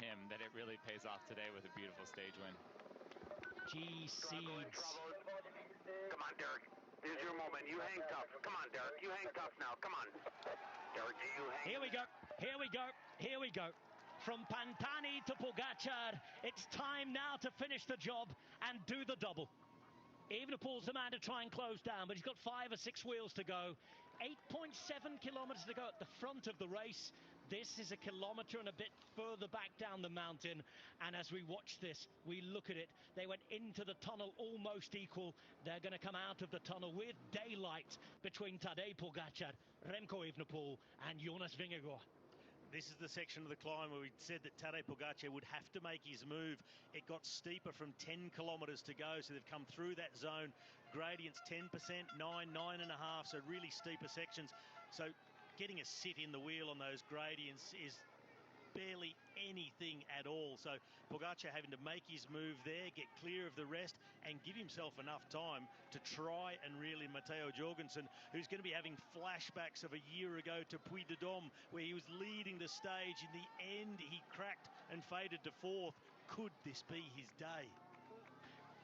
him that it really pays off today with a beautiful stage win. G seeds. Come on, Derek. This is your moment. You hang tough. Come on, Derek. You hang tough now. Come on. Derek, you hang. Here we go. Here we go. Here we go. From Pantani to Pogačar, it's time now to finish the job and do the double. Evenepoel's the man to try and close down, but he's got 5 or 6 wheels to go. 8.7 kilometres to go at the front of the race. This is a kilometre and a bit further back down the mountain. And as we watch this, we look at it. They went into the tunnel almost equal. They're going to come out of the tunnel with daylight between Tadej Pogačar, Remco Evenepoel and Jonas Vingegaard. This is the section of the climb where we said that Tadej Pogačar would have to make his move. It got steeper from 10 kilometres to go, so they've come through that zone. Gradients 10%, 9, 9.5, so really steeper sections. So getting a sit in the wheel on those gradients is barely anything at all. So Pogačar having to make his move there, get clear of the rest and give himself enough time to try and reel in Matteo Jorgensen, who's going to be having flashbacks of a year ago to Puy de Dôme, where he was leading the stage. In the end, he cracked and faded to 4th. Could this be his day?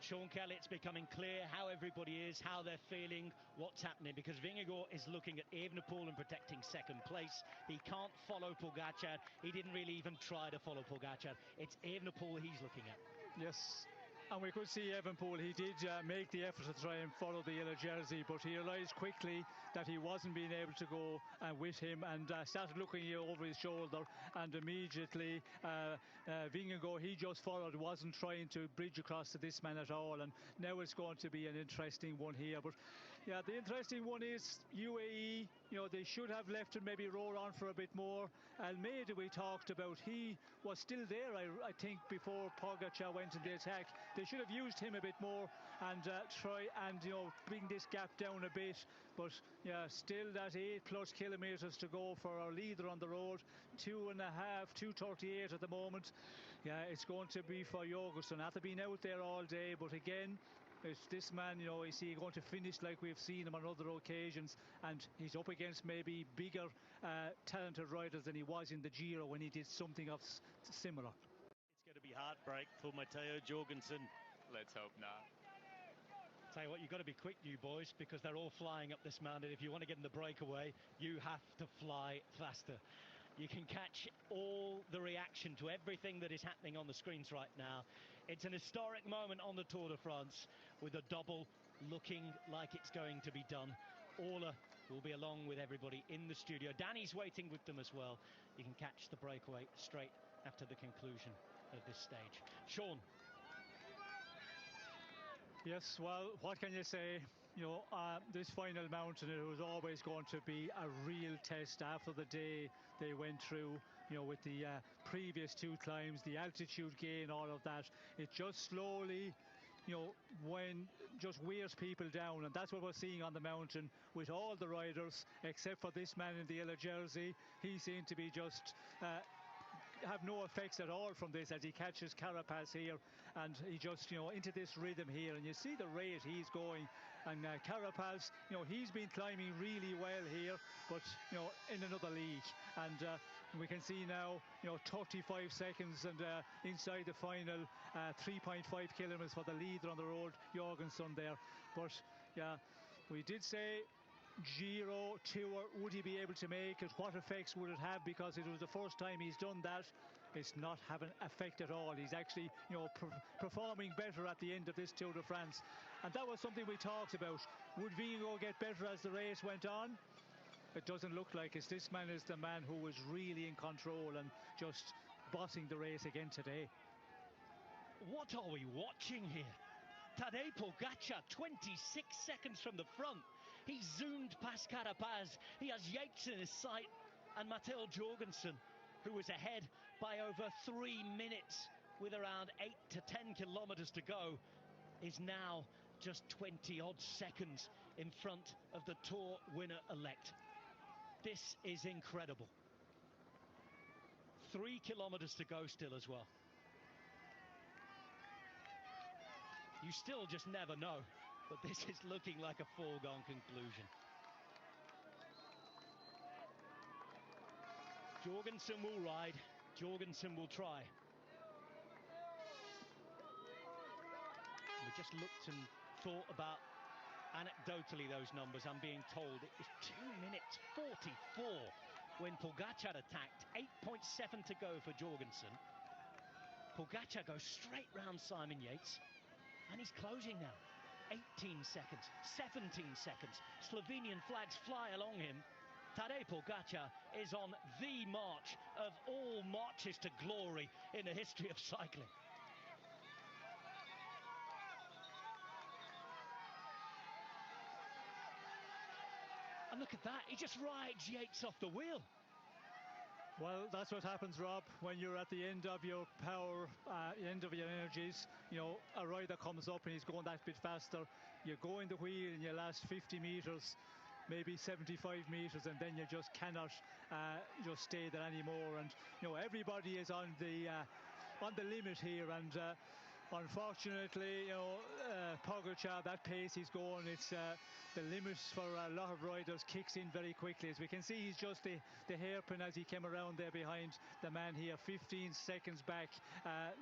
Sean Kelly, it's becoming clear how everybody is, how they're feeling, what's happening, because Vingegaard is looking at Evenepoel and protecting second place. He can't follow Pogačar. He didn't really even try to follow Pogačar. It's Evenepoel he's looking at. Yes. And we could see Evenepoel, he did make the effort to try and follow the yellow jersey, but he realised quickly that he wasn't being able to go with him and started looking over his shoulder, and immediately Vingegaard, he just followed, wasn't trying to bridge across to this man at all. And now it's going to be an interesting one here. But yeah, the interesting one is UAE, you know, they should have left him maybe roll on for a bit more. Almeida, we talked about, he was still there, I think, before Pogačar went in the attack. They should have used him a bit more and try and, you know, bring this gap down a bit. But yeah, still that 8+ kilometres to go for our leader on the road. 2.5, 2:38 at the moment. Yeah, it's going to be for Jorgensen. After being out there all day, but again, it's this man, you know, is he going to finish like we've seen him on other occasions? And he's up against maybe bigger, talented riders than he was in the Giro when he did something of similar. It's going to be heartbreak for Matteo Jorgensen. Let's hope not. Tell you what, you've got to be quick, you boys, because they're all flying up this mountain. If you want to get in the breakaway, you have to fly faster. You can catch all the reaction to everything that is happening on the screens right now. It's an historic moment on the Tour de France, with a double looking like it's going to be done. Orla will be along with everybody in the studio. Danny's waiting with them as well. You can catch the breakaway straight after the conclusion of this stage. Sean. Yes, well, what can you say? You know, this final mountain, it was always going to be a real test after the day they went through, you know, with the previous 2 climbs, the altitude gain, all of that. It just slowly, you know, just wears people down, and that's what we're seeing on the mountain with all the riders, except for this man in the yellow jersey. He seemed to be just have no effects at all from this as he catches Carapaz here, and he just, you know, into this rhythm here, and you see the rate he's going. And Carapaz, you know, he's been climbing really well here, but, you know, in another league. And we can see now, you know, 35 seconds and inside the final 3.5 kilometers for the leader on the road, Jorgensen there. But yeah, we did say Giro Tour, would he be able to make it? What effects would it have? Because it was the first time he's done that. It's not having effect at all. He's actually, you know, performing better at the end of this Tour de France, and that was something we talked about. Would Vingegaard get better as the race went on? It doesn't look like it. This man is the man who was really in control and just bossing the race again today. What are we watching here? Tadej Pogačar, 26 seconds from the front. He zoomed past Carapaz. He has Yates in his sight, and Matteo Jorgensen, who was ahead by over 3 minutes with around 8 to 10 kilometres to go, is now just 20-odd seconds in front of the Tour winner-elect. This is incredible. 3 kilometres to go still as well. You still just never know, but this is looking like a foregone conclusion. Jorgensen will ride, Jorgensen will try. I just looked and thought about, anecdotally, those numbers. I'm being told it was 2 minutes 44 when Pogačar attacked. 8.7 to go for Jorgensen. Pogačar goes straight round Simon Yates, and he's closing now. 18 seconds, 17 seconds. Slovenian flags fly along him. Tadej Pogačar is on the march of all marches to glory in the history of cycling. And look at that, he just rides Yates off the wheel. Well, that's what happens, Rob, when you're at the end of your power, end of your energies. You know, a rider comes up and he's going that bit faster. You go in the wheel in your last 50 metres, maybe 75 metres, and then you just cannot just stay there anymore. And, you know, everybody is on the limit here. And unfortunately, you know, Pogačar, that pace he's going, it's the limit for a lot of riders kicks in very quickly. As we can see, he's just the hairpin as he came around there behind the man here, 15 seconds back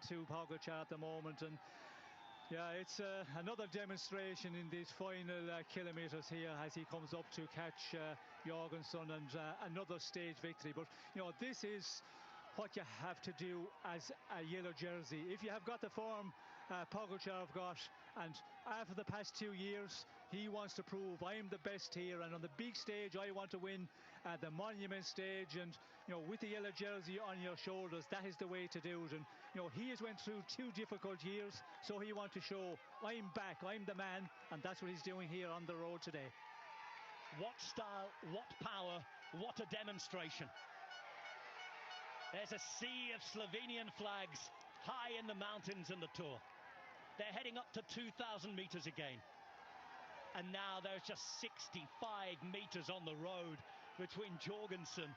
to Pogačar at the moment. And yeah, it's another demonstration in these final kilometres here as he comes up to catch Jorgensen, and another stage victory. But, you know, this is what you have to do as a yellow jersey. If you have got the form Pogačar have got, and after the past 2 years, he wants to prove I'm the best here, and on the big stage I want to win the monument stage. And, you know, with the yellow jersey on your shoulders, that is the way to do it. And, you know, he has went through 2 difficult years, so he wants to show I'm back, I'm the man, and that's what he's doing here on the road today. What style, what power, what a demonstration. There's a sea of Slovenian flags high in the mountains in the Tour. They're heading up to 2,000 metres again. And now there's just 65 metres on the road between Jorgensen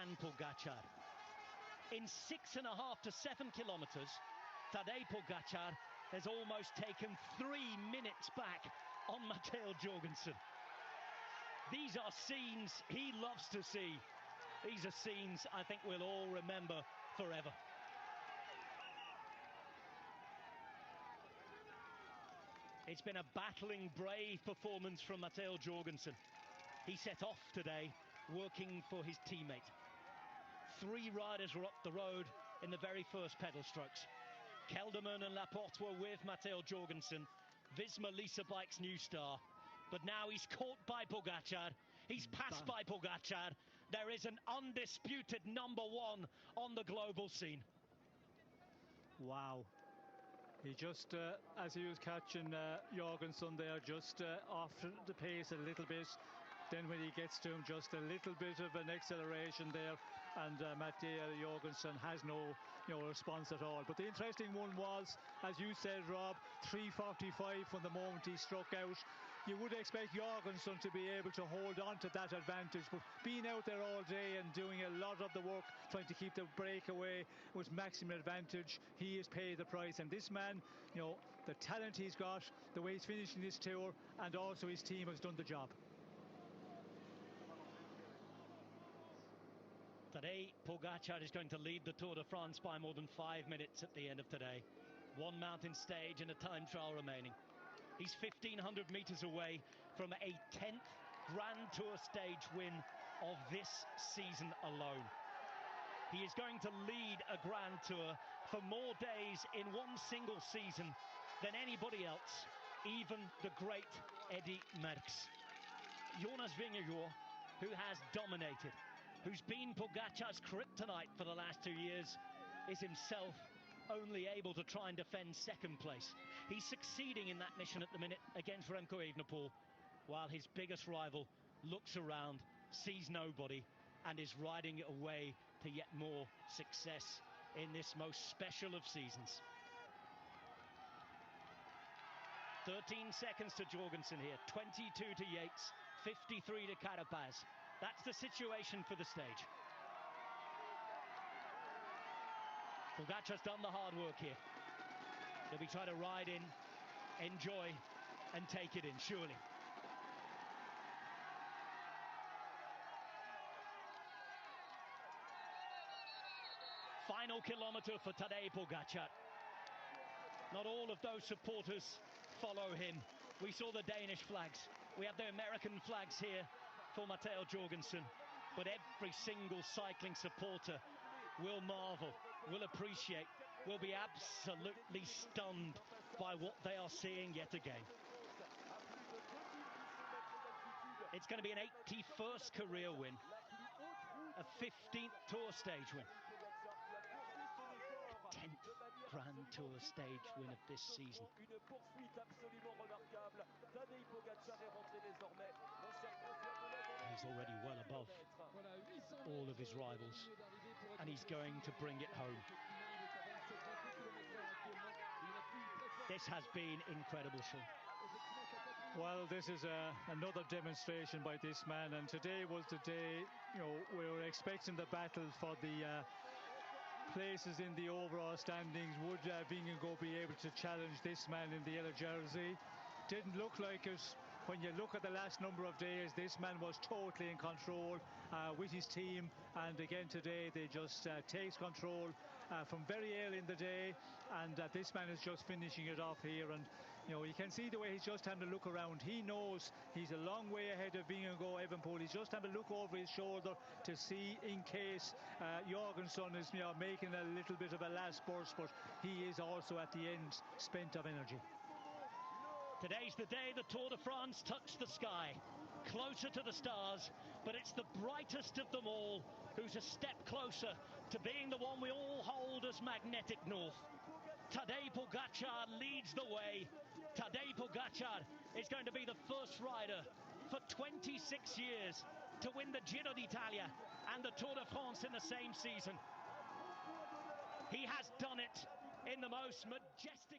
and Pogačar. In 6.5 to 7 kilometres, Tadej Pogačar has almost taken 3 minutes back on Matteo Jorgensen. These are scenes he loves to see. These are scenes I think we'll all remember forever. It's been a battling, brave performance from Matteo Jorgensen. He set off today working for his teammate. 3 riders were up the road in the very first pedal strokes. Kelderman and Laporte were with Matteo Jorgensen, Visma Lease Bike's new star. But now he's caught by Pogačar. He's passed by Pogačar. There is an undisputed #1 on the global scene. Wow. He just, as he was catching Jorgensen there, just off the pace a little bit. Then when he gets to him, just a little bit of an acceleration there, and Matteo Jorgensen has no response at all. But the interesting one was, as you said, Rob, 3:45 from the moment he struck out. You would expect Jorgensen to be able to hold on to that advantage, but being out there all day and doing a lot of the work, trying to keep the breakaway with maximum advantage, he has paid the price. And this man, you know, the talent he's got, the way he's finishing this Tour, and also his team has done the job. Tadej Pogačar is going to lead the Tour de France by more than 5 minutes at the end of today. 1 mountain stage and a time trial remaining. He's 1,500 metres away from a 10th Grand Tour stage win of this season alone. He is going to lead a Grand Tour for more days in one single season than anybody else, even the great Eddy Merckx. Jonas Vingegaard, who has dominated, who's been Pogačar's kryptonite for the last 2 years, is himself only able to try and defend second place. He's succeeding in that mission at the minute against Remco Evenepoel, while his biggest rival looks around, sees nobody, and is riding away to yet more success in this most special of seasons. 13 seconds to Jorgensen here, 22 to Yates, 53 to Carapaz. That's the situation for the stage. Pogačar's done the hard work here. He'll be trying to ride in, enjoy, and take it in, surely. Final kilometre for Tadej Pogačar. Not all of those supporters follow him. We saw the Danish flags. We have the American flags here for Matteo Jorgensen. But every single cycling supporter will marvel, will appreciate, will be absolutely stunned by what they are seeing yet again. It's going to be an 81st career win, a 15th Tour stage win, a 10th Grand Tour stage win of this season. He's already well above all of his rivals, and he's going to bring it home. This has been incredible, Sean. Well, this is another demonstration by this man, and today was the day, you know, we were expecting the battle for the places in the overall standings. Would Vingegaard be able to challenge this man in the yellow jersey? Didn't look like it. When you look at the last number of days, this man was totally in control with his team, and again today they just takes control from very early in the day, and this man is just finishing it off here. And you know, you can see the way he's just having to look around. He knows he's a long way ahead of Vingegaard, Evenepoel. He's just having to look over his shoulder to see in case Jorgensen is, you know, making a little bit of a last burst, but he is also at the end spent of energy. Today's the day the Tour de France touched the sky, closer to the stars, but it's the brightest of them all who's a step closer to being the one we all hold as magnetic north. Tadej Pogačar leads the way. Tadej Pogačar is going to be the first rider for 26 years to win the Giro d'Italia and the Tour de France in the same season. He has done it in the most majestic